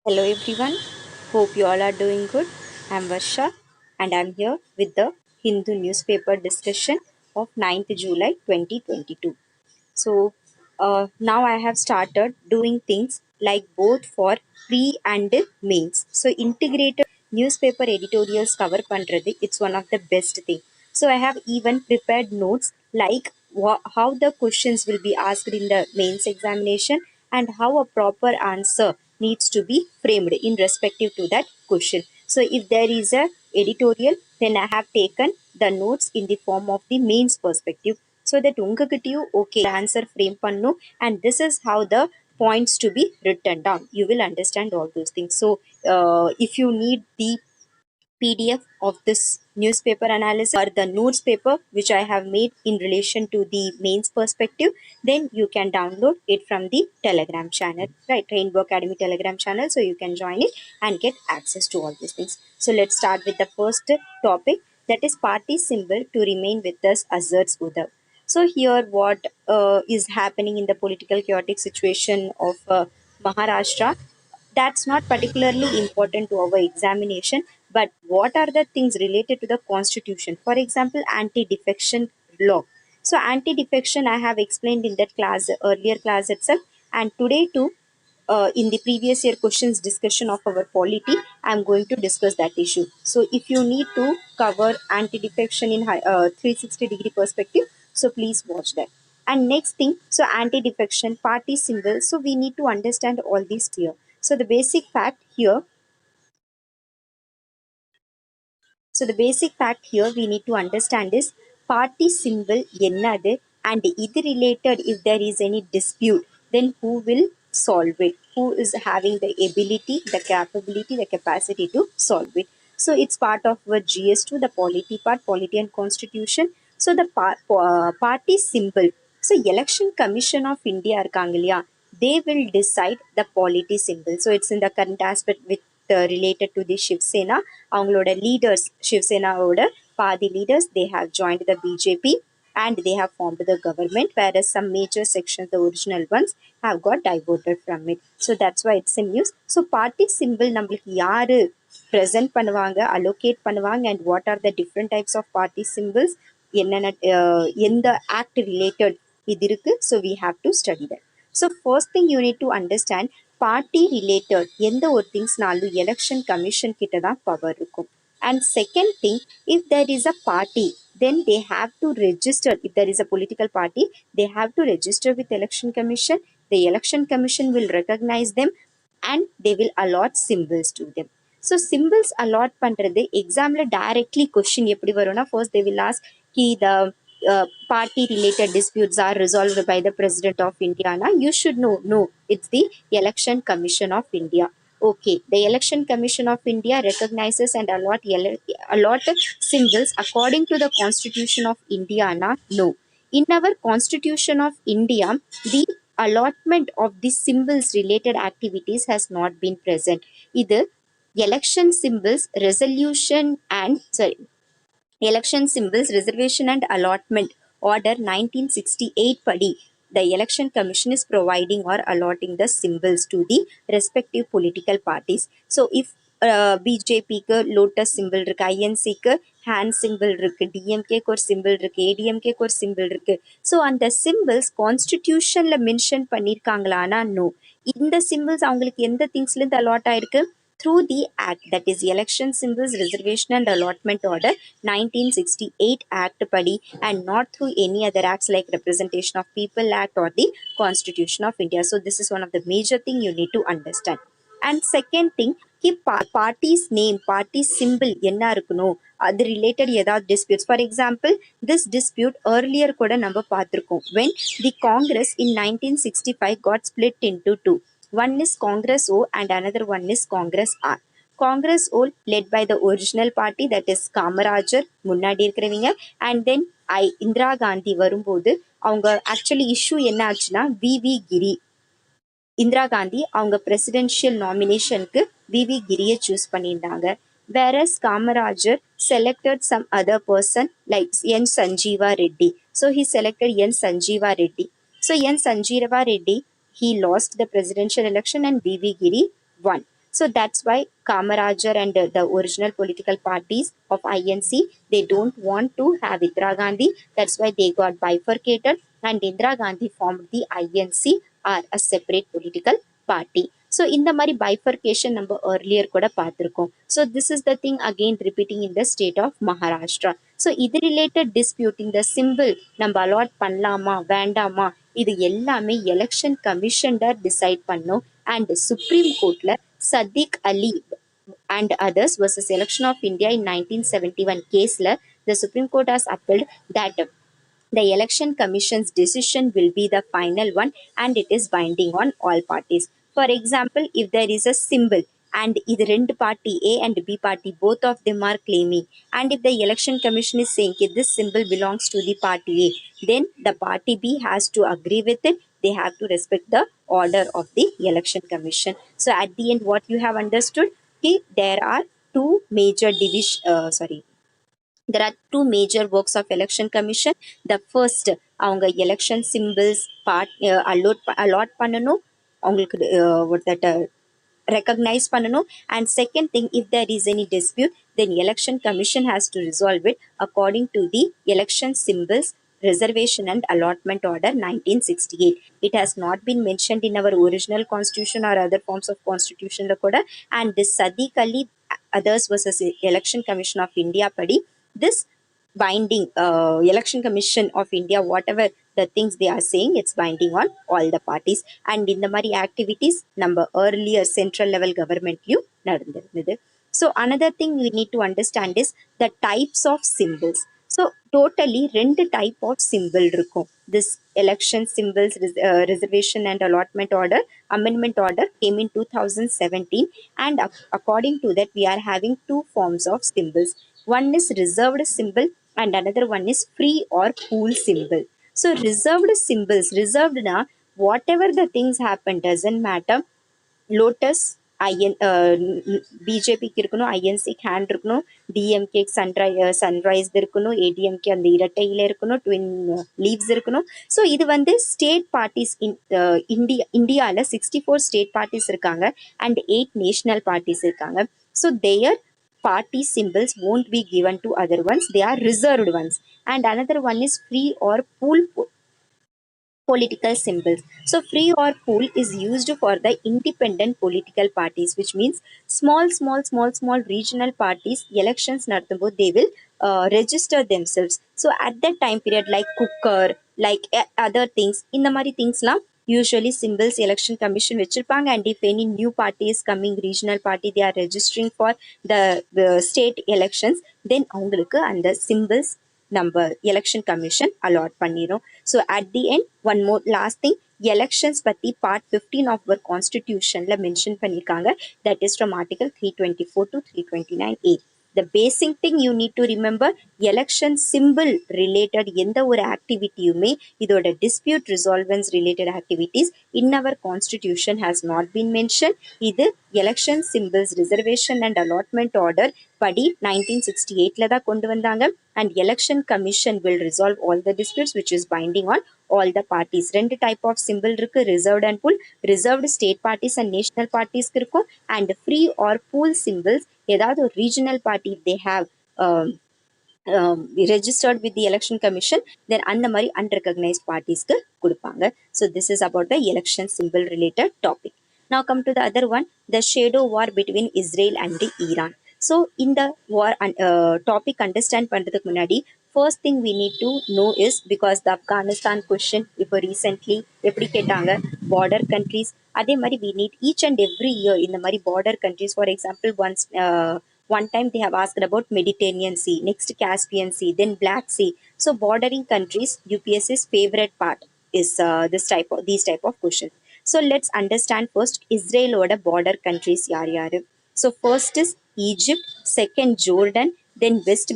Hello everyone, hope you all are doing good. I'm Varsha and I'm here with the Hindu newspaper discussion of 9th July 2022. So now I have started doing things like both for pre and mains. So integrated newspaper editorials cover பண்றது it's one of the best thing. So I have even prepared notes like how the questions will be asked in the mains examination and how a proper answer needs to be framed in respective to that question. So if there is a editorial, then I have taken the notes in the form of the mains perspective so that உங்ககிட்டயும் okay answer frame பண்ணும் and this is how the points to be written down. You will understand all those things. So if you need the PDF of this newspaper analysis or the notes paper which I have made in relation to the mains perspective, then you can download it from the Telegram channel, right? Rainbow Academy Telegram channel. So you can join it and get access to all these things. So let's start with the first topic, that is party symbol to remain with us asserts Uddhav. So here what is happening in the political chaotic situation of Maharashtra, that's not particularly important to our examination, but what are the things related to the constitution? For example, anti-defection law. So anti-defection I have explained in that class, earlier class itself, and today too, in the previous year questions discussion of our polity, I'm going to discuss that issue. So if you need to cover anti-defection in 360-degree perspective, so please watch that. And next thing, so anti-defection, party symbol. So we need to understand all these here. So the basic fact here, so the basic fact here we need to understand is party symbol என்னது and இது related if there is any dispute, then who will solve it? Who is having the ability, the capability, the capacity to solve it? So it's part of our GS2, the polity part, polity and constitution. So the party symbol. So election commission of India இருக்காங்க இல்லையா, they will decide the polity symbol. So it's in the current aspect with related to the Shiv Sena. அவங்களோட leaders, Shiv Senaவோட பாதி leaders, they have joined the BJP and they have formed the government, whereas some major sections, the original ones, have got diverted from it. So that's why it's in news. So party symbol நம்மளுக்கு யாரு present பண்ணுவாங்க, allocate பண்ணுவாங்க, and what are the different types of party symbols, என்னென்ன எந்த act related இது இருக்கு. So we have to study that. So first thing you need to understand, party related எந்த ஒரு திங்ஸ்னாலும் எலெக்ஷன் கமிஷன் கிட்ட தான் பவர் இருக்கும். And second thing, if there is a party, then they have to register. If there is a political party, they have to register with election commission. The election commission will recognize them and they will allot symbols to them. So symbols allot பண்றது எக்ஸாம்ல directly question எப்படி வரும்னா, first they will ask ki the party related disputes are resolved by the president of India. Na? You should know, no, it's the election commission of India. Okay, the election commission of India recognizes and allot symbols according to the constitution of India. Na? No, in our constitution of India, the allotment of the symbols related activities has not been present. Either election symbols resolution and sorry election symbols reservation and allotment order 1968 padi, the election commission is providing or allotting the symbols to the respective political parties. So if BJP க்கு lotus symbol இருக்கு, INC க்கு hand symbol இருக்கு, DMK க்கு ஒரு symbol இருக்கு, ADMK க்கு ஒரு symbol இருக்கு. So அந்த symbols constitutionல mention பண்ணிருக்காங்களானா no. இந்த symbols அவங்களுக்கு எந்த thingsல இருந்து allot ஆயிருக்கு? Through the act, that is election symbols reservation and allotment order 1968 act padi, and not through any other acts like representation of people act or the constitution of India. So this is one of the major thing you need to understand. And second thing, party's name, party symbol என்ன இருக்கணும், அது related ஏதாவது disputes. For example, this dispute earlier கூட நம்ம பார்த்திருக்கோம். When the Congress in 1965 got split into two. One is Congress O and another one is Congress R. Congress O led by the original party, that is Kamarajar முன்னாடி இருக்கிறவங்க, and then Indira Gandhi வரும்போது அவங்க actually issue என்ன ஆச்சுன்னா, விவி கிரி, இந்திரா காந்தி அவங்க presidential நாமினேஷனுக்கு விவி கிரியை choose பண்ணியிருந்தாங்க. whereas Kamarajar selected some other person like N. Sanjeeva Reddy. So he selected N. Sanjeeva Reddy. So N. Sanjeeva Reddy, he lost the presidential election and VV Giri won. So that's why Kamarajar and the original political parties of INC, they don't want to have Indira Gandhi. That's why they got bifurcated, and Indira Gandhi formed the INC or a separate political party. So இந்த மாதிரி bifurcation நம்ம earlier கூட பார்த்திருக்கோம். So this is the thing again repeating in the state of Maharashtra. So இது related disputing the symbol நம்ம allot பண்ணலாமா வேண்டாமா இது எல்லாமே எலெக்ஷன் கமிஷன் தான் டிசைட் பண்ணும். அண்ட் சுப்ரீம் கோர்ட்ல சதிக் அலி and others versus election of India in 1971 கேஸ்ல the Supreme Court has upheld that the election commission's decision will be the final one and it is binding on all parties. For example, if there is a symbol and either end party A and B party both of them are claiming, and if the election commission is saying that this symbol belongs to the party A, then the party B has to agree with it. They have to respect the order of the election commission. So at the end, what you have understood, there are two major division. There are two major works of election commission. The first, அவங்க election symbols part allot பண்ணணும், அவங்களுக்கு what that recognize பண்ணணும். And second thing, if there is any dispute, then election commission has to resolve it according to the election symbols reservation and allotment order 1968. It has not been mentioned in our original constitution or other forms of constitution la kuda. And this Sadiq Ali others versus election commission of India padi, this binding election commission of India, whatever the things they are saying, it's binding on all the parties. And in the mari activities number earlier central level government you நடந்திருந்தது. So another thing we need to understand is the types of symbols. So totally ரெண்டு type of symbol இருக்கும். This election symbols reservation and allotment order amendment order came in 2017, and according to that we are having two forms of symbols. One is reserved symbol and another one is free or pool symbol. So reserved symbols, reserved na whatever the things happen doesn't matter. Lotus ஐஎன் பிஜேபிக்கு இருக்கணும், ஐஎன்சிக்கு hand இருக்கணும், DMK sunrise இருக்கணும், ஏடிஎம்கே அந்த இரட்டையில இருக்கணும், twin leaves இருக்கணும். So இது வந்து ஸ்டேட் பார்ட்டிஸ் இந்தியாவில் 64 ஸ்டேட் பார்ட்டிஸ் இருக்காங்க அண்ட் 8 நேஷனல் பார்ட்டிஸ் இருக்காங்க. So their party symbols won't be given to other ones, they are reserved ones. And another one is free or pool political symbols. So free or pool is used for the independent political parties, which means small regional parties elections நடத்தும்போது they will register themselves. So at that time period, like cooker, like other things, இந்த மாதிரி thingsலாம் usually symbols election commission வச்சிருப்பாங்க. And if any new party is coming, regional party, they are registering for the state elections, then அவங்களுக்கு அந்த symbols நம்ம election commission allot பண்ணிடும். So at the end one more last thing, elections பற்றி part 15 of our கான்ஸ்டிடியூஷனில் mention பண்ணியிருக்காங்க. That is from article 324 to 329A. The basic thing you need to remember, election symbol related எந்த ஒரு ஆக்டிவிட்டியுமே இதோட dispute resolvance related activities in our constitution has not been mentioned. இது election symbols reservation and allotment order படி 1968 தான் கொண்டு வந்தாங்க. And election commission will resolve all the disputes which is binding on all the parties. ரெண்டு type of symbol இருக்கு, reserved and pool. reserved state parties and national parties இருக்கும். And free or pool symbols ஏதாவது ஒரு regional party they have registered with the election commission, then அந்த மாதிரி unrecognized parties-க்கு கொடுப்பாங்க. So this is about the election symbol related topic. Now come to the other one, the shadow war between Israel and Iran. So in the war topic understand பண்றதுக்கு முன்னாடி first thing we need to know is, because the Afghanistan question இப்போ recently எப்படி கேட்டாங்க, border countries, அதே மாதிரி we need each and every year இந்த மாதிரி border countries. For example, one time they have asked about Mediterranean Sea, next Caspian Sea, then Black Sea. So bordering countries, UPSC's favorite part is these type of questions. So let's understand first Israel oda border countries yaar yaar. So first is Egypt, second Jordan, then West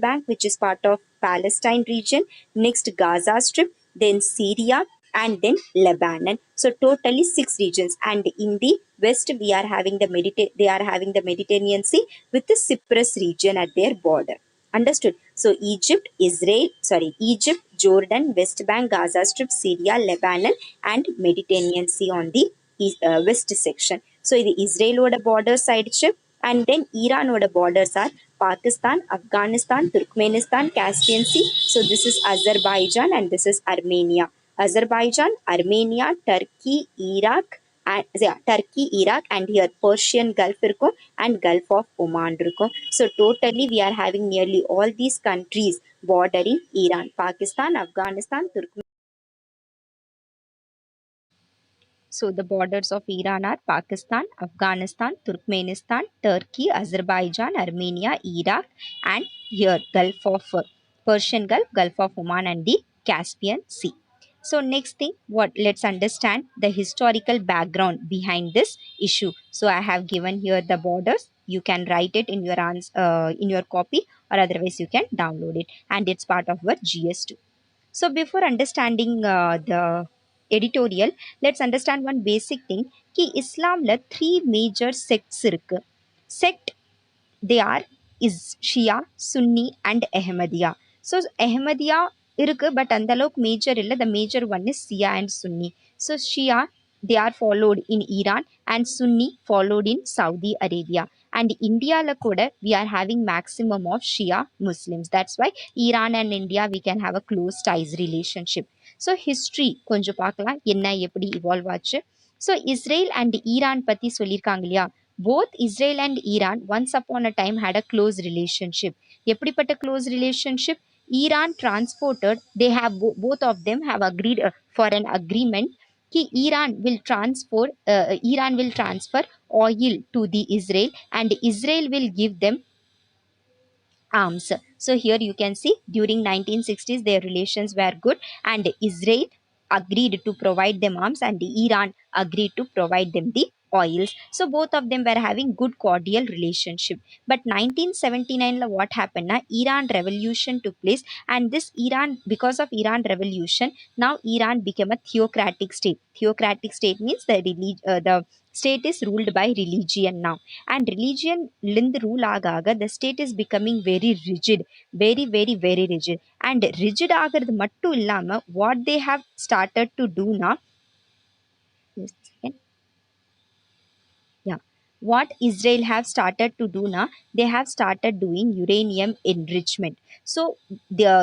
Bank which is part of Palestine region, next Gaza Strip, then Syria, and then Lebanon. So totally 6 regions. And in the west we are having they are having the Mediterranean Sea with the Cyprus region at their border. Understood? So Egypt, Jordan, West Bank, Gaza Strip, Syria, Lebanon, and Mediterranean Sea on the west section. So இது இஸ்ரேலோட borders ஆயிடுச்சு. And then ஈரானோட borders are Pakistan, Afghanistan, Turkmenistan, Caspian Sea. So this is Azerbaijan and this is Armenia. Azerbaijan, Armenia, Turkey, Iraq, and yeah, Turkey, Iraq, and here Persian Gulf இருக்கும் and Gulf of Oman இருக்கும். So totally we are having nearly all these countries bordering Iran, Pakistan, Afghanistan, Turkmenistan. So the borders of Iran are Pakistan, Afghanistan, Turkmenistan, Turkey, Azerbaijan, Armenia, Iraq, and here Gulf of Persian Gulf, Gulf of Oman, and the Caspian Sea. So next thing, what let's understand the historical background behind this issue. So I have given here the borders. You can write it in your in your copy, or otherwise you can download it, and it's part of your GS2. So before understanding the editorial, let's understand one basic thing. कि இஸ்லாம்ல three major sects இருக்கு. Sect they are is Shia, Sunni and Ahmadiyya. So Ahmadiyya இருக்கு but அந்த அளவுக்கு major இல்லை. The major one is Shia and Sunni. So Shia they are followed in Iran and Sunni followed in Saudi Arabia. And இந்தியால கூட we are having maximum of Shia Muslims. That's why Iran and India we can have a close ties relationship. So history கொஞ்சம் பார்க்கலாம் என்ன எப்படி evolve ஆச்சு. So Israel and Iran பற்றி சொல்லியிருக்காங்க இல்லையா. both Israel and Iran once upon a time had a close relationship. எப்படிப்பட்ட close relationship? Iran transported, they have both of them have agreed for an agreement कि Iran will transfer oil to the Israel and Israel will give them arms. So here you can see during 1960s their relations were good and Israel agreed to provide them arms and Iran agreed to provide them the oils. So both of them were having good cordial relationship. But 1979 what happened na, Iran revolution took place and this Iran, because of Iran revolution, now Iran became a theocratic state. Theocratic state means the state is ruled by religion now. And religion lind rule ஆக the state is becoming very rigid, very rigid. And rigid ஆகிறது மட்டும் இல்லாம what they have started to do now, just a second. Yeah, what Israel have started to do now, they have started doing uranium enrichment. So the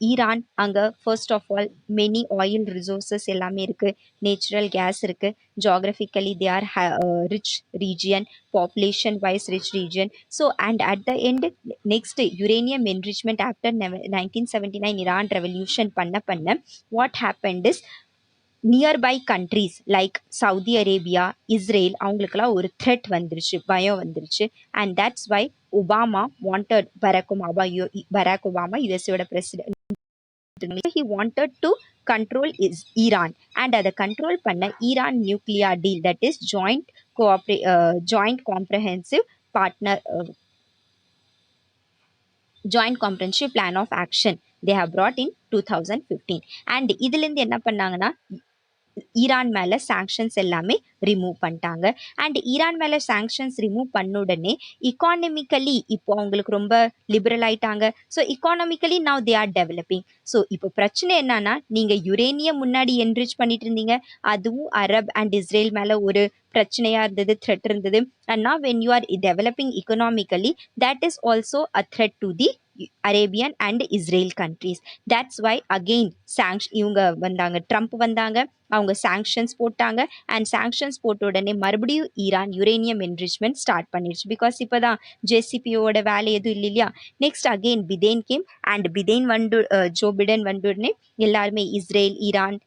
Iran அங்க first of all many oil resources எல்லாமே இருக்கு, natural gas இருக்கு, geographically they are rich region, population wise rich region. So and at the end next uranium enrichment after 1979 Iran revolution பண்ண what happened is nearby countries like Saudi Arabia, Israel அவங்களுக்கெல்லாம் ஒரு threat வந்துருச்சு, பயம் வந்துருச்சு. And that's why Obama wanted Barack Obama யூஎஸ்ஏட president, he wanted to control is Iran and அதை control பண்ண Iran nuclear deal, that is joint comprehensive partner joint comprehensive plan of action they have brought in 2015. and இதுலேருந்து என்ன பண்ணாங்கன்னா Iran மேலே sanctions எல்லாமே remove பண்ணிட்டாங்க. And Iran மேலே sanctions remove பண்ண உடனே இக்கானமிக்கலி இப்போ அவங்களுக்கு ரொம்ப லிபரல் ஆயிட்டாங்க. So economically now they are developing. So இப்போ பிரச்சனை என்னன்னா, நீங்கள் யுரேனியம் முன்னாடி என்ரிச் பண்ணிட்டு இருந்தீங்க, அதுவும் அரப் அண்ட் இஸ்ரேல் மேலே ஒரு பிரச்சனையா இருந்தது, த்ரெட் இருந்தது. And now when you are developing economically, that is also a threat to the Arabian and Israel countries. That's why again இவங்க வந்தாங்க, ட்ரம்ப் வந்தாங்க, அவங்க சாங்ஷன்ஸ் போட்டாங்க. அண்ட் சாங்ஷன்ஸ் போட்ட உடனே மறுபடியும் ஈரான் யுரேனியம் என்ரிச்மெண்ட் ஸ்டார்ட் பண்ணிடுச்சு. பிகாஸ் இப்போ தான் ஜேசிபியோட வேலை எதுவும் இல்லை இல்லையா. Next again Biden came and Biden Joe Biden உடனே எல்லாருமே Israel, Iran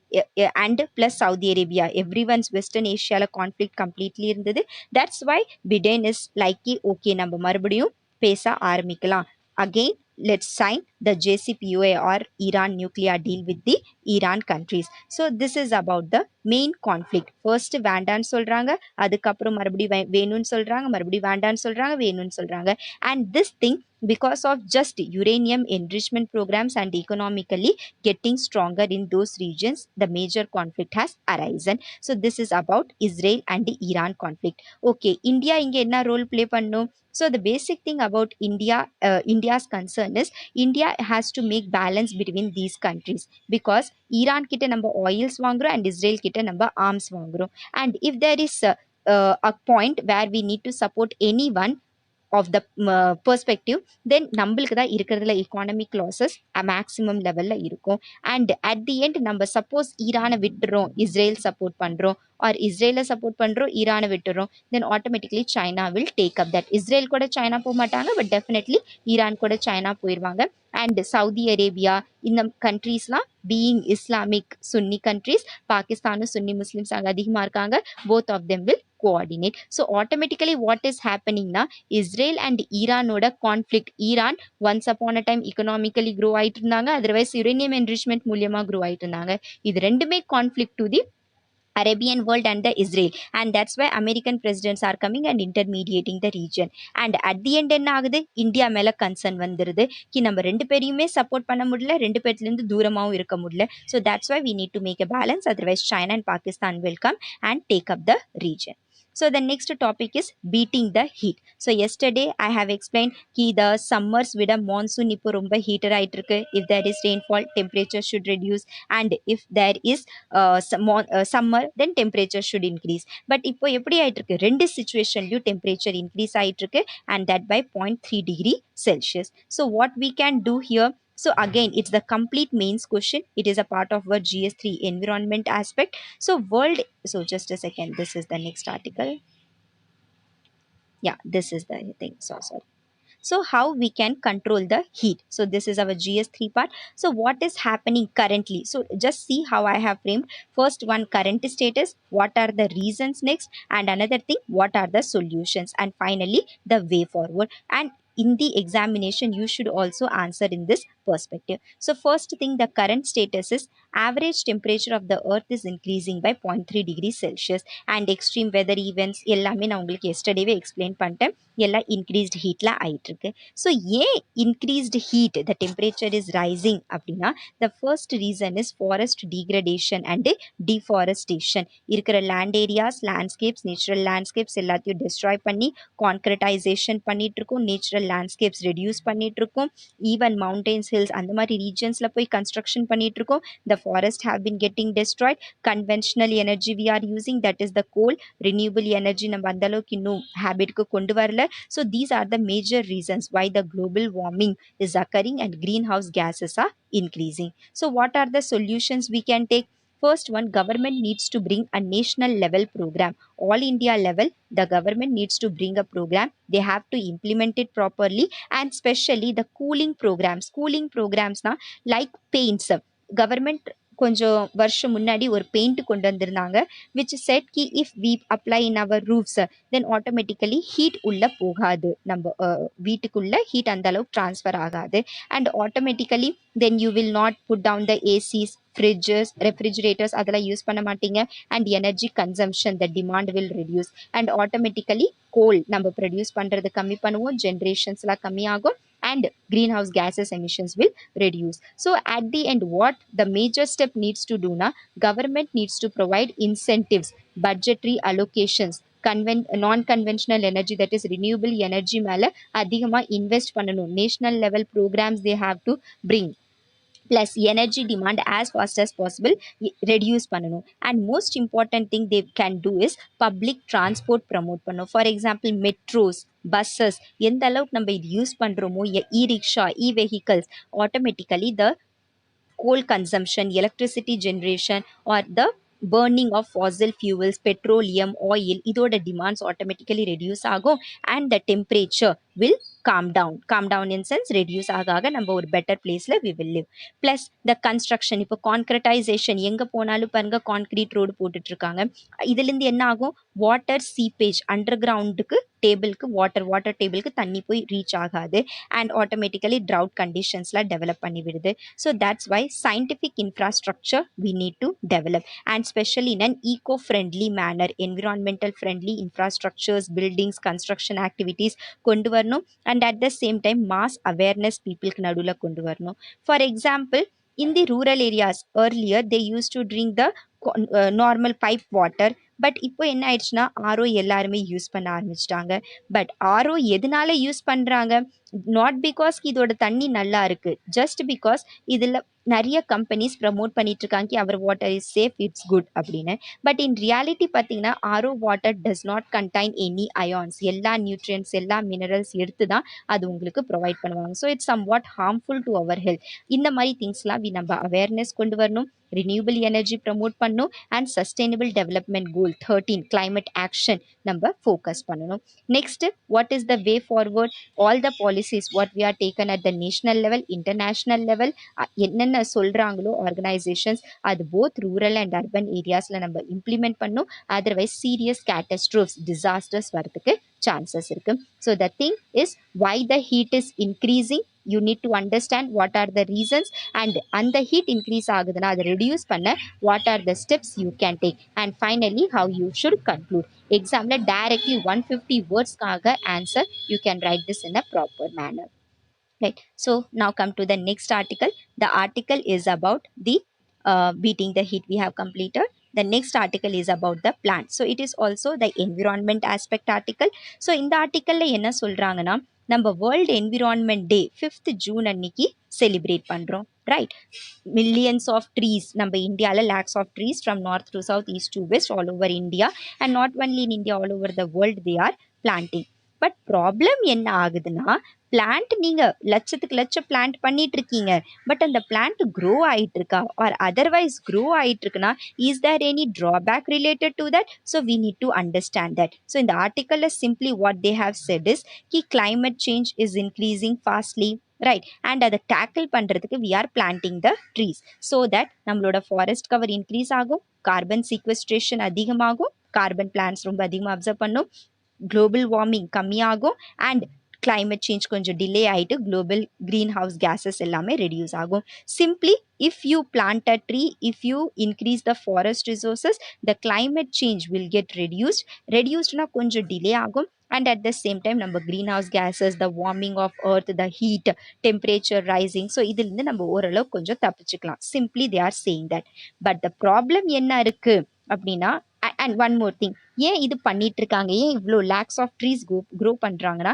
and plus Saudi Arabia, every ones western ஏஷியாவில் கான்ஃப்ளிக்ட் கம்ப்ளீட்லி இருந்தது. That's why Biden is like okay நம்ம மறுபடியும் பேச ஆரம்பிக்கலாம். Again, let's sign the JCPOA or Iran nuclear deal with the Iran countries. So this is about the main conflict. First வேண்டான்னு சொல்றாங்க, அதுக்கப்புறம் மறுபடியும் வேணும்னு சொல்றாங்க, மறுபடியும் வேண்டான்னு சொல்றாங்க, வேணும்னு சொல்றாங்க. And this thing because of just uranium enrichment programs and economically getting stronger in those regions, the major conflict has arisen. So this is about Israel and the Iran conflict. Okay, India இங்க என்ன role play பண்ணும்? So the basic thing about India's concern is India has to make balance between these countries because Iran கிட்ட நம்ம oils வாங்குறோம் and Israel கிட்ட நம்ம arms வாங்குறோம். And if there is a point where we need to support anyone of the perspective, then நம்மளுக்கு தான் இருக்கிறதுல economic losses maximum லெவல்ல இருக்கும். அண்ட் அட் தி எண்ட் நம்ம சப்போஸ் ஈரானை விட்டுறோம், இஸ்ரேல் சப்போர்ட் பண்றோம், ஆர் இஸ்ரேலை சப்போர்ட் பண்றோம், ஈரானை விட்டுறோம், then automatically China will take up that. Israel கூட சைனா போக மாட்டாங்க, பட் டெஃபினெட்லி ஈரான் கூட சைனா போயிடுவாங்க. அண்ட் சவுதி அரேபியா இந்த கண்ட்ரீஸ்லாம் பீயிங் இஸ்லாமிக் சுன்னி கண்ட்ரீஸ், பாகிஸ்தானும் சுன்னி முஸ்லிம்ஸ் அங்கே அதிகமாக இருக்காங்க, both of them will coordinate. So automatically what is happening na, Israel and Iran oda conflict, Iran once upon a time economically grow ஆயிட்டு இருந்தாங்க, otherwise uranium enrichment மூலியமா grow ஆயிட்டு இருந்தாங்க. இது ரெண்டுமே conflict to the Arabian world and the Israel, and that's why American presidents are coming and intermediating the region. And at the end என்ன ஆகுது, India மேல கன்சர்ன் வந்துருது கி நம்ம ரெண்டு பேரையுமே சப்போர்ட் பண்ண முடியல, ரெண்டு பேர்ல இருந்து தூரமாவும் இருக்க முடியல. So that's why we need to make a balance, otherwise China and Pakistan will come and take up the region. So the next topic is beating the heat. So yesterday I have explained ki the summers விட monsoon இப்போ ரொம்ப heater ஆயிட்டு இருக்கு. If there is rainfall, temperature should reduce, and if there is summer, then temperature should increase. But இப்போ எப்படி ஆயிட்டு இருக்கு, ரெண்டு சிச்சுவேஷன்லயும் temperature increase ஆயிட்டு இருக்கு, and that by 0.3 degree Celsius. So what we can do here, so again it's the complete mains question, it is a part of our GS3 environment aspect. So world, so just a second, this is the next article. Yeah, this is the thing, so sorry. So how we can control the heat, so this is our GS3 part. So what is happening currently, so just see how I have framed. First one, current status, what are the reasons, next, and another thing, what are the solutions, and finally the way forward. And in the examination you should also answer in this perspective. So first thing, the current status is average temperature of the earth is increasing by 0.3 degrees Celsius, and extreme weather events எல்லாமே நான் உங்களுக்கு எஸ்டர்டேவே explain பண்ணிட்டேன், எல்லாம் increased ஹீட்ல ஆயிட்டு இருக்கு. So ஏன் increased heat, the temperature is rising அப்படின்னா, the first reason is forest degradation and deforestation. இருக்கிற land areas, landscapes, natural landscapes எல்லாத்தையும் டிஸ்ட்ராய் பண்ணி கான்கிரடைசேஷன் பண்ணிட்டு இருக்கோம், நேச்சுரல் லேண்ட்ஸ்கேப்ஸ் ரெடியூஸ் பண்ணிட்டு இருக்கோம், ஈவன் மவுண்டெயின்ஸ், ஹில்ஸ் அந்த மாதிரி ரீஜன்ஸ்ல போய் கன்ஸ்ட்ரக்ஷன் பண்ணிட்டு இருக்கோம். The forest have been getting destroyed. Conventional energy we are using, that is the coal. Renewable energy நம்ம அந்த அளவுக்கு இன்னும் ஹேபிட்க்கு கொண்டு வரல. So these are the major reasons why the global warming is occurring and greenhouse gases are increasing. So what are the solutions we can take? First one, government needs to bring a national level program. All India level, the government needs to bring a program. They have to implement it properly, and especially the cooling programs. Cooling programs na, like paints. Government கொஞ்சம் வருஷம் முன்னாடி ஒரு paint கொண்டு வந்திருந்தாங்க, which said ki if we apply in our roofs, then automatically heat உள்ள போகாது, நம்ம வீட்டுக்குள்ள ஹீட் அந்த அளவுக்கு ட்ரான்ஸ்ஃபர் ஆகாது, and automatically then you will not put down the ACs, fridges, refrigerators அதெல்லாம் யூஸ் பண்ண மாட்டீங்க, and energy consumption, the demand will reduce, and automatically coal நம்ம ப்ரொடியூஸ் பண்றது கம்மி பண்ணுவோம், ஜென்ரேஷன்ஸ்லாம் கம்மியாகும், and greenhouse gases emissions will reduce. So at the end, what the major step needs to do na, government needs to provide incentives, budgetary allocations, non-conventional energy, that is renewable energy மேல அதிகமா invest பண்ணணும். National level programs they have to bring, plus energy demand as fast as possible reduce பண்ணணும். And most important thing they can do is public transport promote பண்ணணும். For example, metros, buses, எந்த அளவுக்கு நம்ம இது use பண்றோமோ, e-rickshaw, e-vehicles, automatically the coal consumption, electricity generation, or the burning of fossil fuels, petroleum, oil, இதோட demands automatically reduce ஆகும், and the temperature will calm down in sense reduce ஆக நம்ம ஒரு better placeல we will live. Plus the construction, இப்போ concretization, எங்க போனாலும் பாருங்க concrete road போட்டுட்டு இருக்காங்க, இதுல இருந்து என்ன ஆகும், வாட்டர் சீப்பேஜ், அண்டர் கிரவுண்டுக்கு டேபிளுக்கு வாட்டர் டேபிளுக்கு தண்ணி போய் ரீச் ஆகாது, and automatically drought கண்டிஷன்ஸ்லாம் டெவலப் பண்ணி விடுது. So that's why scientific infrastructure we need to develop, and especially in an eco-friendly manner, environmental friendly infrastructures, buildings, construction activities கொண்டு வரணும், and at the same time mass awareness peopleக்கு நடுவில் கொண்டு வரணும். For example, in the rural areas earlier they used to drink the normal pipe water, but இப்போ என்ன ஆயிடுச்சுன்னா RO எல்லாருமே use பண்ண ஆரம்பிச்சிட்டாங்க. பட் ஆர்ஓ எதனால யூஸ் பண்றாங்க, நாட் பிகாஸ் இதோட தண்ணி நல்லா இருக்கு, ஜஸ்ட் பிகாஸ் இதுல நிறைய கம்பெனிஸ் ப்ரமோட் பண்ணிட்டு இருக்காங்க our water is safe it's good அப்படின்னு. பட் இன் ரியாலிட்டி பார்த்தீங்கன்னா RO water does not contain any ions, எல்லா நியூட்ரியன்ஸ் எல்லா மினரல்ஸ் எடுத்து தான் அது உங்களுக்கு ப்ரொவைட் பண்ணுவாங்க. So it's somewhat harmful to our health. இந்த மாதிரி திங்ஸ்லாம் நம்ம அவேர்னஸ் கொண்டு வரணும், ரினியூபிள் எனர்ஜி ப்ரமோட் பண்ணணும், and sustainable development goal 13 climate action நம்ம ஃபோக்கஸ் பண்ணணும். Next, what is the way forward? All the policies what we are taken at the national level, international level, என்னென்ன சொல்கிறாங்களோ ஆர்கனைசேஷன்ஸ் அது both rural and urban ஏரியாஸில் நம்ம implement பண்ணும். Otherwise serious catastrophes disasters வரதுக்கு chances இருக்குது. So the thing is why the heat is increasing, you need to understand what are the reasons, and அந்த heat increase ஆகுதுன்னா அதை reduce பண்ண what are the steps you can take, and finally how you should conclude. எக்ஸாம்ல directly 150 wordsக்காக answer you can write this in a proper manner. Right. So now come to the next article. The article is about the beating the heat we have completed. The next article is about the plant. So it is also the environment aspect article. So in the article என்ன சொல்றாங்கன்னா, நம்ம world environment day 5th June அன்னைக்கு celebrate பண்றோம். Right. Millions of trees நம்ம இந்தியாவில், lakhs of trees from north to south, east to west, all over India, and not only in India, all over the world they are planting. But problem என்ன ஆகுதுன்னா, plant நீங்க லட்சத்துக்கு லட்சம் plant பண்ணிட்டு இருக்கீங்க, but அந்த பிளான்ட் க்ரோ ஆயிட்டு இருக்கா ஆர் அதர்வைஸ் க்ரோ ஆயிட்டு இருக்குன்னா, is there any drawback related to that? So we need to understand that. So இந்த ஆர்டிக்கல்ல simply what they have said is கி climate change is increasing fastly, right, and அதை tackle பண்ணுறதுக்கு we are planting the trees so that நம்மளோட forest cover increase ஆகும், carbon sequestration அதிகமாகும், carbon plans ரொம்ப அதிகமாக அப்சர்வ் பண்ணும், குளோபல் வார்மிங் கம்மியாகும், அண்ட் climate change கொஞ்சம் டிலே ஆகிட்டு குளோபல் க்ரீன் ஹவுஸ் கேஸஸ் எல்லாமே ரெடியூஸ் ஆகும். Simply if you plant a tree, if you increase the forest resources, the climate change will get reducedனா கொஞ்சம் delay ஆகும், and at the same time நம்ம greenhouse gases, the warming of earth, the heat, temperature rising, so இதுலேருந்து நம்ம ஓரளவு கொஞ்சம் தப்பிச்சுக்கலாம். Simply they are saying that. but the problem என்ன இருக்கு அப்படின்னா, அண்ட் ஒன் மோர் திங், ஏன் இது பண்ணிட்டு இருக்காங்க, ஏன் இவ்வளோ லேக்ஸ் ஆஃப் ட்ரீஸ் க்ரோ பண்ணுறாங்கன்னா,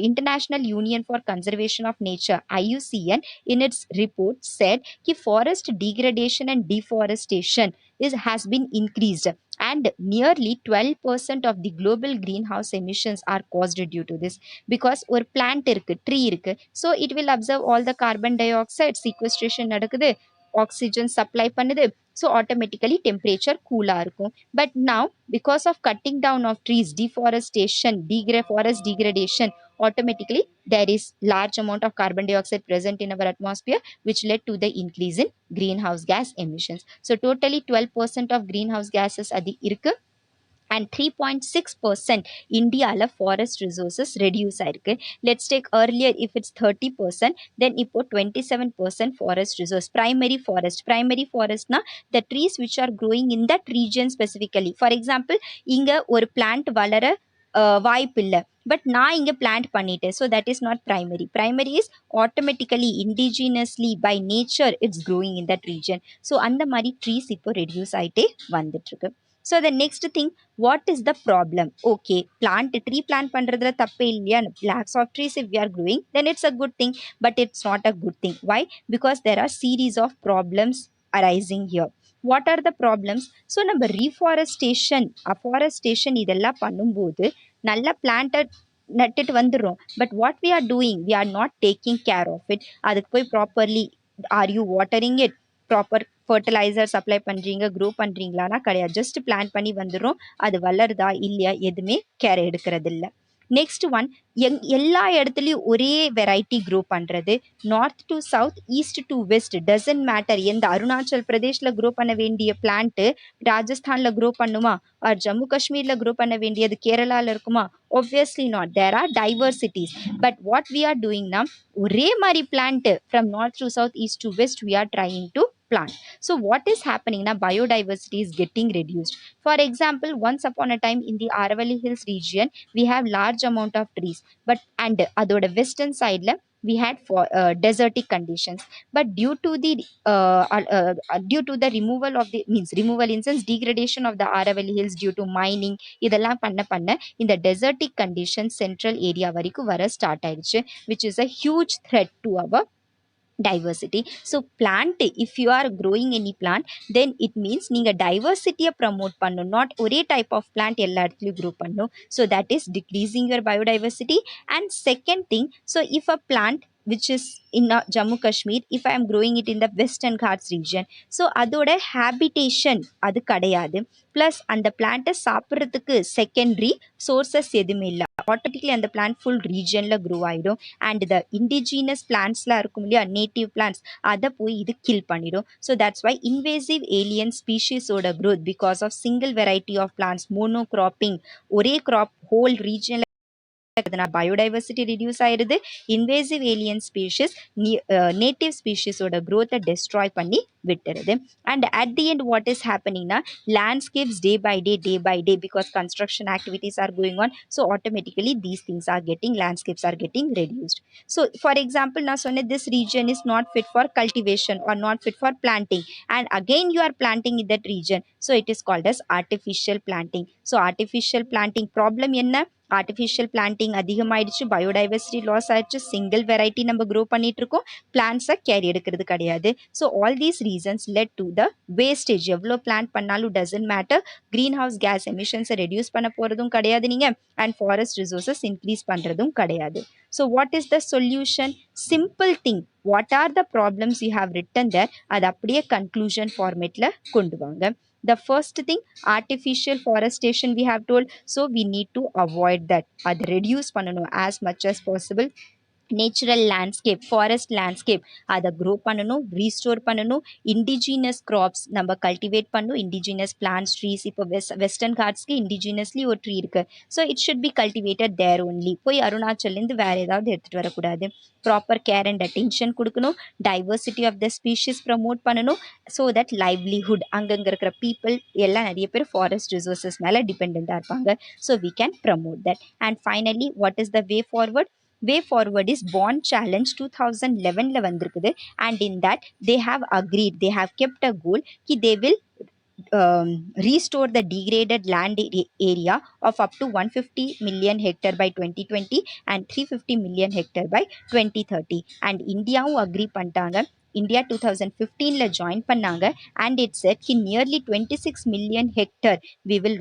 International Union for Conservation of Nature IUCN in its report said कि forest degradation and deforestation has been increased, and nearly 12% of the global greenhouse emissions are caused due to this. Because ஒரு plant இருக்கு, tree இருக்கு, so it will absorb all the carbon dioxide, sequestration நடக்குது, oxygen supply பண்ணுது, so automatically temperature cool-ஆ இருக்கும். But now because of cutting down of trees, deforestation, forest degradation, automatically there is large amount of carbon dioxide present in our atmosphere, which led to the increase in greenhouse gas emissions. So totally 12% of greenhouse gases adi irukku, and 3.6% இந்தியாவில் forest resources reduce ஆயிருக்கு. Let's take earlier if it's 30%, then இப்போ 27% forest resource. Primary ஃபாரஸ்ட்னா the trees which are growing in that region specifically. For example இங்கே ஒரு plant வளர வாய்ப்பில்லை, but நான் இங்கே பிளான்ட் பண்ணிட்டேன், so that is not primary is automatically indigenously by nature it's growing in that region. So அந்த மாதிரி ட்ரீஸ் இப்போ ரெடியூஸ் ஆகிட்டே வந்துட்டுருக்கு. So the next thing, what is the problem? Okay, tree plant பண்ணுறதுல தப்பே இல்லையா? Lakhs of trees if we are growing, then it's a good thing, but it's not a good thing. Why? Because there are series of problems arising here. What are the problems? So நம்ம reforestation, afforestation இதெல்லாம் பண்ணும்போது நல்ல பிளான்ட்டை நட்டுட்டு வந்துடுறோம், but what we are doing, we are not taking care of it. அதுக்கு போய் properly are you watering it, proper fertiliser supply பண்ணுறீங்க, க்ரோ பண்ணுறீங்களானா கிடையாது, ஜஸ்ட் பிளான் பண்ணி வந்துடும், அது வளருதா இல்லையா எதுவுமே கேர் எடுக்கிறது இல்லை. நெக்ஸ்ட் ஒன், எல்லா இடத்துலையும் ஒரே வெரைட்டி க்ரோ பண்ணுறது, north to south, east to west doesn't matter. எந்த அருணாச்சல் பிரதேஷில் க்ரோ பண்ண வேண்டிய பிளான்ட்டு ராஜஸ்தானில் க்ரோ பண்ணுமா, ஆர் ஜம்மு காஷ்மீரில் க்ரோ பண்ண வேண்டியது கேரளாவில் இருக்குமா? obviously not. There are diversities, but what we are doing now, ஒரே மாதிரி plant from north to south, east to west we are trying to plant. So what is happening now, biodiversity is getting reduced. For example, once upon a time in the Aravalli Hills region we have large amount of trees, but and அதோட western side we had for desertic conditions, but due to the removal of the removal in sense degradation of the Aravalli Hills due to mining, இதெல்லாம் பண்ண இந்த desertic conditions central area வரைக்கும் வர start ஆயிடுச்சு, which is a huge threat to our diversity. So plant, if you are growing any plant, then it means நீங்க diversity promote பண்ணணும், not ஒரே type of plant எல்லா இடத்துலயும் grow பண்ணணும். So that is decreasing your biodiversity. And second thing, so if a plant which is in Jammu Kashmir, if I am growing it in the Western Ghats region, so அதோட habitation அது கிடையாது, plus அந்த பிளான்ட்டை சாப்பிட்றதுக்கு secondary sources எதுவுமே இல்லை, automatically அந்த plant full ரீஜனில் க்ரோ ஆகிடும். அண்ட் த இண்டிஜினஸ் பிளான்ட்ஸ்லாம் இருக்கும் இல்லையா, நேட்டிவ் பிளான்ட்ஸ், அதை போய் இது கில் பண்ணிடும். So that's why invasive alien ஸ்பீஷீஸோட growth because of single variety of plants, monocropping, ஒரே கிராப் ஹோல் ரீஜனில் biodiversity reduce ஆயிருது. இன்வேசிவ் ஏலியன் ஸ்பீஷிஸ் நேட்டிவ் ஸ்பீஷிஸோட growth destroy பண்ணி விட்டுருது. And at the end what is happening na, landscapes day by day because construction activities are going on, so automatically these things are getting, landscapes are getting reduced. So for example நான் சொன்ன this region is not fit for cultivation or not fit for planting, and again you are planting in that region, so it is called as artificial planting. So artificial planting problem என்ன, artificial planting அதிகமாயிடுச்சு, biodiversity loss ஆயிடுச்சு, single variety நம்ம grow பண்ணிட்டு இருக்கோம், பிளான்ஸை கேரி எடுக்கிறது கிடையாது. So all these reasons lead to the wastage. எவ்வளோ பிளான்ட் பண்ணாலும் doesn't matter, green house gas எமிஷன்ஸை ரெடியூஸ் பண்ண போகிறதும் கிடையாது நீங்கள், அண்ட் ஃபாரஸ்ட் ரிசோர்ஸஸ் இன்க்ரீஸ் பண்ணுறதும் கிடையாது. So what is the solution? Simple thing, what are the problems you have written there, அது அப்படியே கன்க்ளூஷன் ஃபார்மேட்டில் கொண்டு வாங்க. The first thing, artificial forestation we have told, so we need to avoid that, அது reduce பண்ணணும் as much as possible. Natural landscape, forest landscape அதை grow பண்ணணும், restore பண்ணணும். இண்டிஜினஸ் க்ராப்ஸ் நம்ம கல்டிவேட் பண்ணணும், இண்டிஜினஸ் பிளான்ஸ், ட்ரீஸ். இப்போ Western காட்ஸ்க்கு indigenously ஒரு ட்ரீ இருக்குது, so it should be cultivated there only. போய் அருணாச்சல்லேருந்து வேறு ஏதாவது எடுத்துகிட்டு வரக்கூடாது. ப்ராப்பர் கேர் அண்ட் அட்டென்ஷன் கொடுக்கணும், diversity of the species promote பண்ணணும், ஸோ தட் லைவ்லிஹுட், அங்கங்கே இருக்கிற பீப்புள் எல்லாம் நிறைய பேர் ஃபாரஸ்ட் ரிசோர்ஸஸ் மேலே டிபெண்ட்டாக இருப்பாங்க, so we can promote that. And finally what is the way forward? Way forward is Bond Challenge 2011 வந்திருக்குது, and in that they have agreed, they have kept a goal ki they will restore the degraded land area of up to 150 million hectare by 2020 and 350 million hectare by 2030. And இந்தியாவும் agree பண்ணிட்டாங்க. India 2015ல join பண்ணாங்க, and it said ki nearly 26 million hectare we will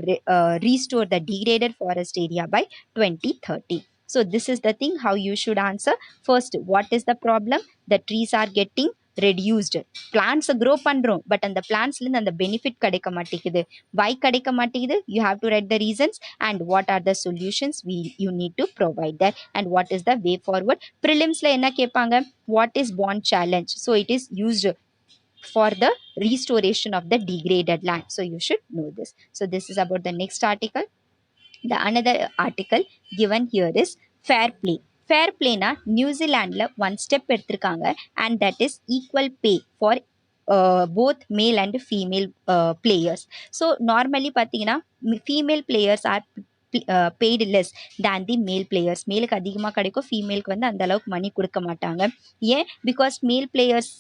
restore the degraded forest area by 2030. So this is the thing how you should answer. First, what is the problem? The trees are getting reduced. Plants grow பண்றோம், but அந்த பிளான்ட்ஸ்ல அந்த benefit கிடைக்க மாட்டேங்குது. Why கிடைக்க மாட்டேங்குது? You have to write the reasons and what are the solutions you need to provide that, and what is the way forward. Prelimsல என்ன கேட்பாங்க? What is Bond Challenge? So it is used for the restoration of the degraded land. So you should know this. So this is about the next article. The another article given here is fair play. Fair play na நியூசிலாண்டில் one step எடுத்திருக்காங்க, and that is equal pay for both male and female players. So normally பார்த்தீங்கன்னா female players are paid less than the male players. மேலுக்கு அதிகமாக கிடைக்கும், ஃபீமேலுக்கு வந்து அந்த அளவுக்கு மணி கொடுக்க மாட்டாங்க. ஏன்? பிகாஸ் மேல் பிளேயர்ஸ்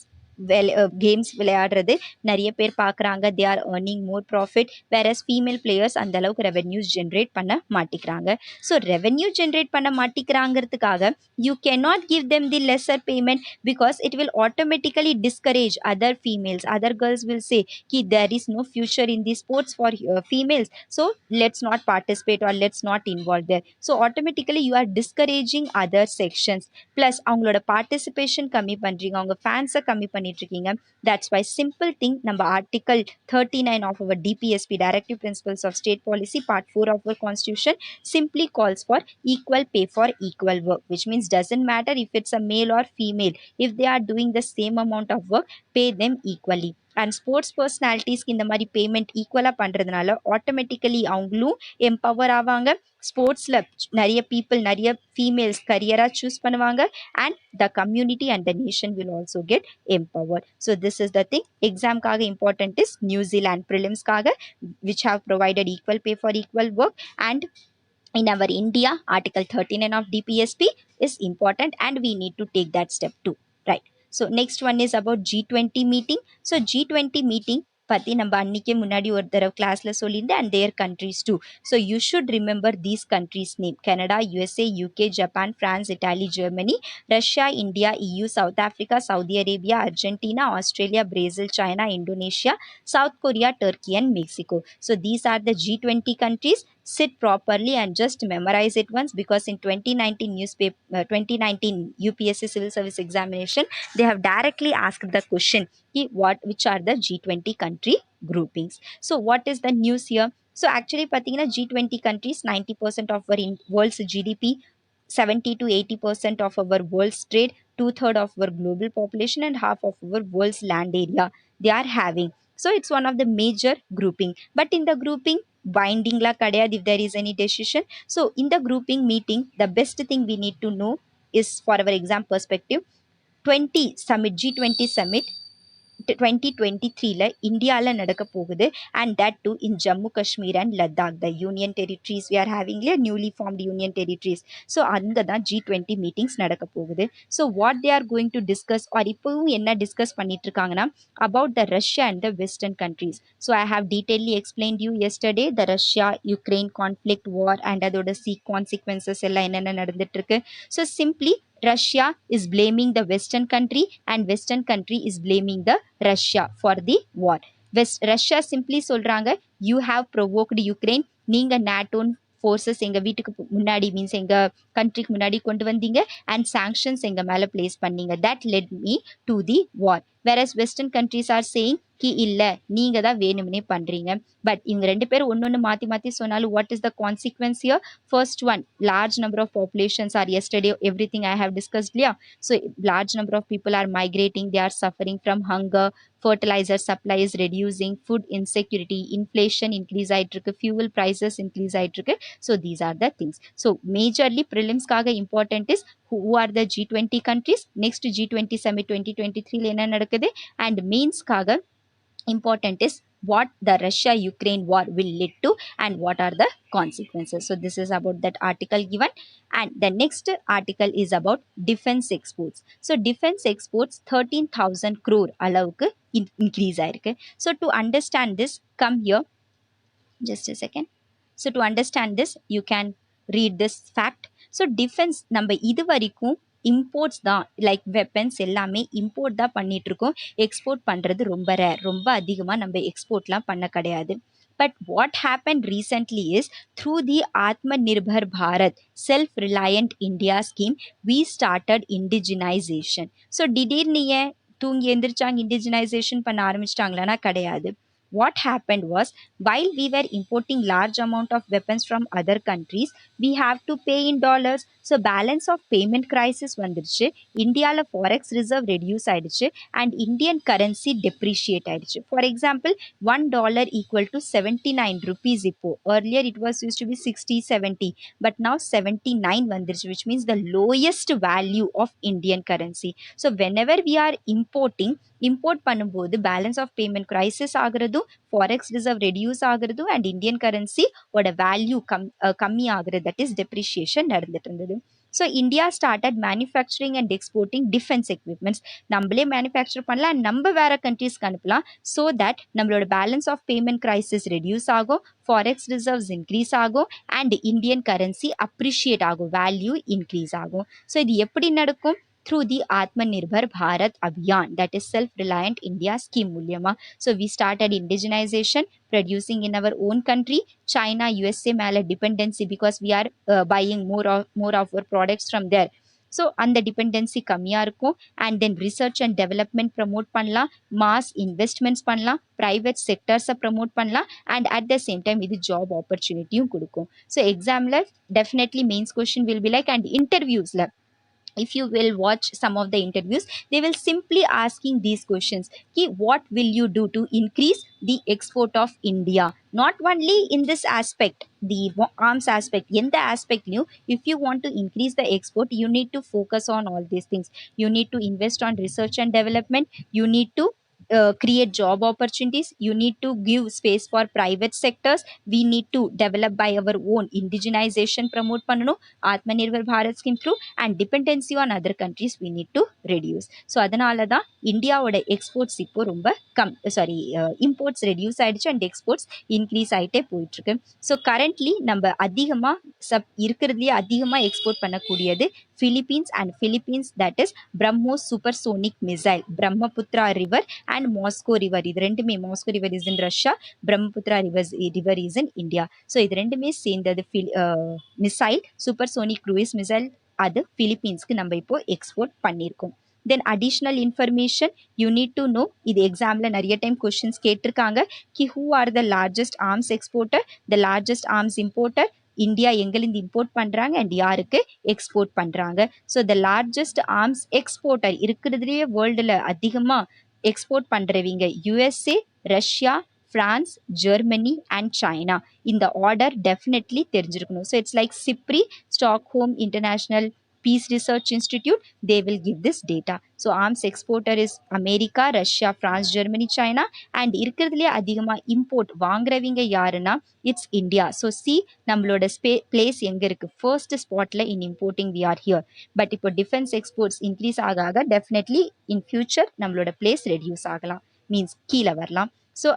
கேம்ஸ் விளையாடுறது நிறைய பேர் பார்க்குறாங்க, they are earning more profit, whereas female players அந்த அளவுக்கு ரெவென்யூஸ் ஜென்ரேட் பண்ண மாட்டிக்கிறாங்க. ஸோ ரெவென்யூ ஜென்ரேட் பண்ண மாட்டிக்கிறாங்கிறதுக்காக you cannot give them the lesser payment, because it will automatically discourage other females. Other girls will say கி there is no future in the sports for females, so let's not participate or let's not involve there. So automatically you are discouraging other sections, plus அவங்களோட participation கம்மி பண்ணுறீங்க, அவங்க ஃபேன்ஸை கம்மி பண்ணிட்டு இருக்கீங்க. That's why simple thing, நம்ம article 39 of our DPSP, Directive Principles of State Policy, part 4 of our constitution, simply calls for equal pay for equal work, which means doesn't matter if it's a male or female, if they are doing the same amount of work, pay them equally. And sports பர்சனாலிட்டிஸ்க்கு இந்த மாதிரி payment ஈக்குவலாக பண்ணுறதுனால automatically அவங்களும் empower ஆவாங்க. ஸ்போர்ட்ஸில் நிறைய people, நிறைய ஃபீமேல்ஸ் கரியராக சூஸ் பண்ணுவாங்க, and the community and the nation will also get empowered. So this is the thing. Exam-காக important is New Zealand prelims-காக which have provided equal pay for equal work, and in our India article 39 of DPSP is important, and we need to take that step too, right? So next one is about G20 meeting. So G20 meeting பற்றி நம்ம அன்றைக்கே முன்னாடி ஒரு தடவை கிளாஸில் சொல்லியிருந்தேன் and their countries too. So you should remember these countries name: Canada, USA, UK, Japan, France, Italy, Germany, Russia, India, EU, South Africa, Saudi Arabia, Argentina, Australia, Brazil, China, Indonesia, South Korea, Turkey, and Mexico. So these are the G20 countries. Sit properly and just memorize it once, because in 2019 newspaper 2019 UPSC civil service examination, they have directly asked the question, which are the G20 country groupings. So what is the news here? So actually pathina G20 countries, 90% of our world's GDP, 70 to 80% of our world's trade, two-thirds of our global population, and half of our world's land area they are having. So it's one of the major grouping. But in the grouping, binding la kadayad if there is any decision. So in the grouping meeting, the best thing we need to know is, for our exam perspective, 20 summit, G20 summit 2023ல இந்தியாவில் நடக்க போகுது. And that to in Jammu Kashmir and Ladakh, the union territories we are having newly formed union territories. So அங்கே தான் G20 meetings நடக்க போகுது. So what they are going to discuss, or இப்போவும் என்ன டிஸ்கஸ் பண்ணிட்டு இருக்காங்கன்னா, about the Russia and the western countries. So I have detaily explained you yesterday the Russia Ukraine conflict war and அதோட consequences எல்லாம் என்னென்ன நடந்துட்டு இருக்கு. So simply Russia is blaming the Western country and Western country is blaming the Russia for the war. Russia simply சொல்றாங்க, you have provoked Ukraine, நீங்க NATO forces எங்கள் வீட்டுக்கு முன்னாடி, மீன்ஸ் எங்கள் கண்ட்ரிக்கு முன்னாடி கொண்டு வந்தீங்க, அண்ட் சாங்ஷன்ஸ் எங்கள் மேலே பிளேஸ் பண்ணீங்க. That let me to the war. Whereas western countries are saying இல்லை நீங்கள் தான் வேணும்னே பண்ணுறீங்க. பட் இவங்க ரெண்டு பேரும் ஒன்று மாற்றி மாற்றி சொன்னாலும் what is the consequence here? First one, large number of populations are, yesterday everything I have discussed, yeah. So large number of people are migrating, they are suffering from hunger, fertilizer supply is reducing, food insecurity, inflation increase ஆயிட்டிருக்கு, fuel prices increase ஆயிட்டிருக்கு. So these are the things. So majorly prelims காக important is who are the G20 countries, next G20 summit 2023 என்ன நடக்குது, and mains காக important is what the Russia-Ukraine war will lead to and what are the consequences. So this is about that article given. And the next article is about defense exports. So defense exports 13,000 crore அளவுக்கு increase ஆயிருக்கு. So to understand this, come here, just a second. So to understand this, you can read this fact. So defense நம்ம இது வரைக்கும் imports தான், like weapons எல்லாமே import தான் பண்ணிட்டு இருக்கோம். எக்ஸ்போர்ட் பண்ணுறது ரொம்ப ரேர், ரொம்ப அதிகமாக நம்ம எக்ஸ்போர்ட்லாம் பண்ண கிடையாது. But what happened recently is, through the Atmanirbhar Bharat Self-Reliant India scheme, we started indigenization. So திடீர்னு ஏன் தூங்கி எந்திரிச்சாங்க indigenization பண்ண ஆரம்பிச்சிட்டாங்களான்னா கிடையாது. What happened was, while we were importing large amount of weapons from other countries, we have to pay in dollars. So balance of payment crisis வந்துருச்சு, இந்தியாவில் forex reserve reduce ஆயிடுச்சு, and Indian currency depreciate ஆயிடுச்சு. For example, $1 equal to 79 rupees இப்போ. Earlier it was used to be 60, 70, but now 79 வந்துருச்சு, which means the lowest value of Indian currency. So whenever we are importing, import பண்ணும்போது balance of payment crisis ஆகுறதும், forex reserve reduce ஆகுறதும், and Indian currency ஓட value கம்மி ஆகுறது, that is depreciation நடந்துட்டு இருந்தது. So India started manufacturing and exporting defence equipments. நம்மளே manufacture பண்ணலாம், நம்ம வேற கண்ட்ரீஸ்க்கு அனுப்பலாம். ஸோ தட் நம்மளோட balance of payment crisis reduce ஆகும், ஃபாரெக்ஸ் ரிசர்வ்ஸ் இன்க்ரீஸ் ஆகும், அண்ட் இந்தியன் கரன்சி அப்ரிஷியேட் ஆகும், வேல்யூ இன்க்ரீஸ் ஆகும். ஸோ இது எப்படி நடக்கும்? Through the Atmanirbhar Bharat Abhiyan, that is Self-Reliant India scheme மூலியமா. So we started indigenization, producing in our own country. China, USA மேல dependency, because we are buying more of our products from there. So அந்த dependency கம்மியாக இருக்கும். And then research and development promote பண்ணலாம், mass investments பண்ணலாம், private செக்டர்ஸை promote பண்ணலாம், and at the same time இது job ஆப்பர்ச்சுனிட்டியும் கொடுக்கும். ஸோ எக்ஸாமில் definitely mains question will be like, and இன்டர்வியூஸில் if you will watch some of the interviews, they will simply asking these questions, what will you do to increase the export of India? Not only in this aspect, the arms aspect, in the aspect new, if you want to increase the export, you need to focus on all these things. You need to invest on research and development, you need to create job opportunities. You need to give space for private sectors. We need to develop by our own indigenization promote பண்ணணும். Atmanirbhar Bharat scheme through and dependency on other countries we need to reduce. So அதனால தான் இந்தியாவோட exports இப்போ ரொம்ப imports reduce ஆயிடுச்சு and exports increase ஆகிட்டே போயிட்டு இருக்கு. ஸோ கரண்ட்லி நம்ம அதிகமாக இருக்கிறதுலேயே அதிகமாக எக்ஸ்போர்ட் பண்ணக்கூடியது Philippines and Philippines that is BrahMos supersonic missile Brahmaputra river and Moscow river. இது ரெண்டுமே Moscow river is in Russia, Brahmaputra river is in India. So இது ரெண்டுமே சேர்ந்தது மிசைல் சூப்பர்சோனிக் க்ரூயிஸ் மிசைல் அது பிலிப்பீன்ஸ்க்கு நம்ம இப்போ எக்ஸ்போர்ட் பண்ணியிருக்கோம். Then additional information you need to know, இது எக்ஸாமில் நிறைய டைம் கொஸ்டின்ஸ் கேட்டிருக்காங்க கி who are the largest arms exporter, the largest arms importer, India எங்கேருந்து இம்போர்ட் பண்ணுறாங்க அண்ட் யாருக்கு எக்ஸ்போர்ட் பண்ணுறாங்க. So the largest arms exporter இருக்கிறதுலேயே வேர்ல்டில் அதிகமாக எக்ஸ்போர்ட் பண்ணுறவங்க USA, Russia, France, Germany and China. இந்த ஆர்டர் டெஃபினெட்லி தெரிஞ்சிருக்கணும். So it's like SIPRI, Stockholm international Peace Research Institute, they will give this data. So arms exporter is America, Russia, France, Germany, China and இருக்கிறதுலே அதிகமாக import வாங்குறவங்க யாருன்னா it's India. So see நம்மளோட place எங்கே இருக்குது, first ஸ்பாட்டில் in importing we are here. But இப்போ defence exports increase ஆக ஆக டெஃபினெட்லி இன் ஃபியூச்சர் நம்மளோட பிளேஸ் ரெடியூஸ் ஆகலாம், மீன்ஸ் கீழே வரலாம். So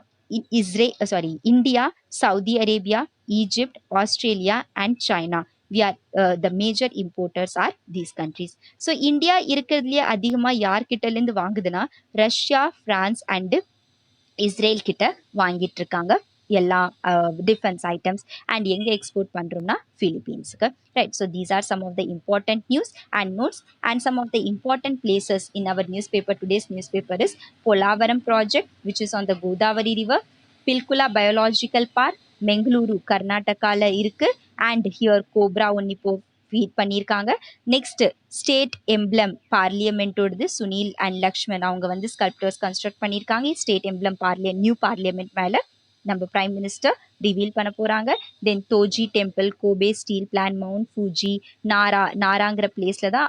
India, Saudi Arabia, Egypt, Australia and China we are the major importers are these countries. So India இருக்கிறதுலயே அதிகமா யார்கிட்டலேருந்து வாங்குதுன்னா ரஷ்யா, பிரான்ஸ் அண்ட் இஸ்ரேல் கிட்ட வாங்கிட்டு இருக்காங்க எல்லா டிஃபென்ஸ் ஐட்டம்ஸ். அண்ட் எங்கே எக்ஸ்போர்ட் பண்ணுறோம்னா ஃபிலிப்பீன்ஸுக்கு, right. So these are some of the important news and notes and some of the important places in our news paper. Today's news paper is Polavaram project which is on the Godavari river, Pilikula biological park Bengaluru கர்நாடகாவில் இருக்குது and here cobra ஒன்று இப்போ feed பண்ணியிருக்காங்க. Next state emblem பார்லிமெண்ட்டோடது Sunil and Lakshman அவங்க வந்து sculptors construct பண்ணியிருக்காங்க. State emblem new parliament மேலே நம்ம பிரைம் மினிஸ்டர் ரிவீல் பண்ண போகிறாங்க. Then Toji temple, Kobe steel plant, mount Fuji, நாராங்கிற பிளேஸில் தான்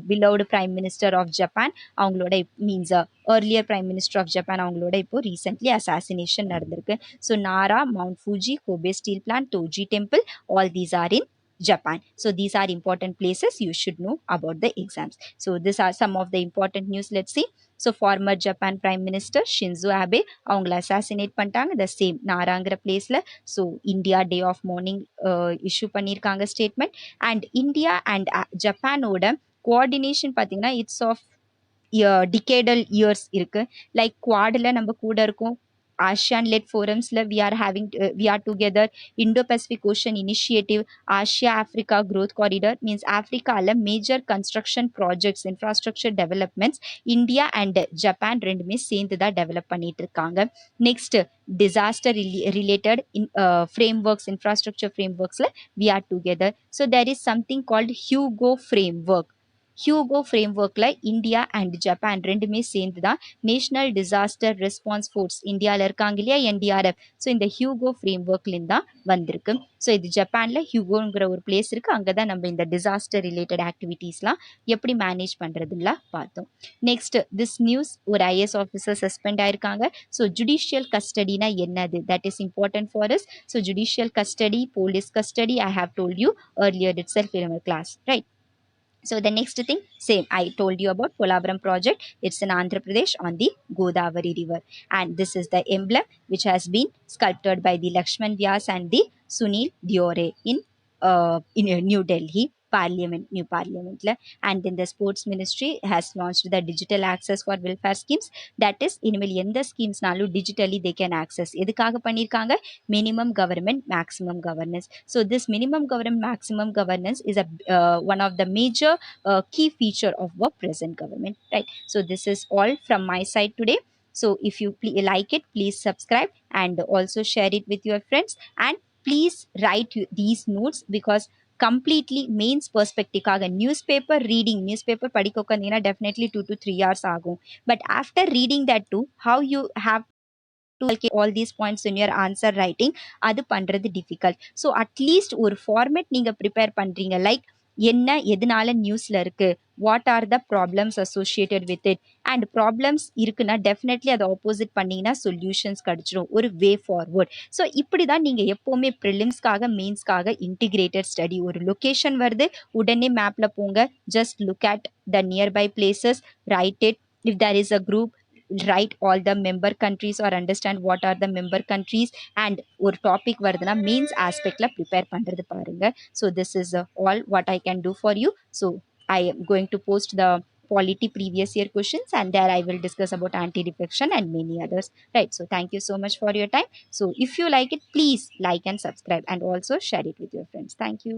beloved prime minister of Japan அவங்களோட means earlier prime minister of Japan அவங்களோட இப்போ ரீசென்ட்லி அசாசினேஷன் நடந்திருக்கு. So Nara, mount Fuji, Kobe steel plant, Toji temple, all these are in Japan. So these are important places you should know about the exams. So these are some of the important news. Let's see. So former Japan Prime Minister Shinzo Abe அவங்கள assassinate பண்ணிட்டாங்க the same நாராங்கிற பிளேஸில். So India day of mourning issue பண்ணியிருக்காங்க statement. And India and ஜப்பானோட coordination பார்த்தீங்கன்னா it's of decadal years இருக்குது. Like குவாடில் நம்ம கூட இருக்கோம், ASEAN led forums we are together, Indo-Pacific Ocean Initiative, Asia Africa Growth Corridor means Africa major construction projects, infrastructure developments India and Japan ரெண்டுமே சேர்ந்து தான் டெவலப் பண்ணிட்டு இருக்காங்க. Next disaster related frameworks, infrastructure frameworksல we are together. So there is something called HUGO framework. HUGO ஃப்ரேம்ஒர்க்கில் India and Japan ரெண்டுமே சேர்ந்து தான் national disaster response force இந்தியாவில் இருக்காங்க இல்லையா NDRF. ஸோ இந்த ஹியூகோ ஃப்ரேம்ஒர்க்லேருந்து தான் வந்திருக்கு. ஸோ இது ஜப்பானில் ஹியூகோங்கிற ஒரு பிளேஸ் இருக்குது, அங்கே தான் நம்ம இந்த டிசாஸ்டர் ரிலேட்டட் ஆக்டிவிட்டீஸ்லாம் எப்படி மேனேஜ் பண்ணுறதுலாம் பார்த்தோம். நெக்ஸ்ட் திஸ் நியூஸ், ஒரு IAS ஆஃபீஸர் சஸ்பெண்ட் ஆயிருக்காங்க. ஸோ ஜுடிஷியல் கஸ்டடினா என்னது, that is important for us. So judicial custody, police custody, I have told you earlier itself in our class, right? So the next thing, same, I told you about Polavaram project. It's in Andhra Pradesh on the Godavari river. And this is the emblem which has been sculpted by the Lakshman Vyas and the Sunil Diore in New Delhi new parliament. And then the sports ministry has launched the digital access for welfare schemes. That is, இனிமேல் எந்த ஸ்கீம்ஸ்னாலும் digitally they can access. எதுக்காக பண்ணியிருக்காங்க, minimum government maximum governance. So this minimum government maximum governance is one of the major key feature of our present government, right? So this is all from my side today. So if you like it, please subscribe and also share it with your friends, and please write these notes because completely mains பெர்ஸ்பெக்டிவ்காக news paper படிக்க உட்காந்தீங்கன்னா definitely 2 to 3 hours ஆகும். But after reading that to how you have to all these points in your answer writing, அது பண்ணுறது difficult. So at least ஒரு format நீங்கள் prepare பண்ணுறீங்க, like என்ன எதனால நியூஸ்ல இருக்கு, what are the problems associated with it, and problems இருக்குன்னா டெஃபினெட்லி அதை ஆப்போசிட் பண்ணீங்கன்னா சொல்யூஷன்ஸ் கிடைச்சிரும், ஒரு வே ஃபார்வர்ட். ஸோ இப்படி தான் நீங்கள் எப்போவுமே ப்ரிலிம்ஸ்க்காக மெயின்ஸ்க்காக இன்டிகிரேட்டட் ஸ்டடி. ஒரு லொக்கேஷன் வருது, உடனே மேப்பில் போங்க, just look at the nearby places, write it. If there is a group, write all the member countries or understand what are the member countries, and ஒரு டாபிக் வருதுன்னா means aspectல ப்ரிப்பேர் பண்ணுறது பாருங்க. So this is all what I can do for you. So I am going to post the polity previous year questions, and there I will discuss about anti-defection and many others, right? So thank you so much for your time. So if you like it, please like and subscribe, and also share it with your friends. Thank you.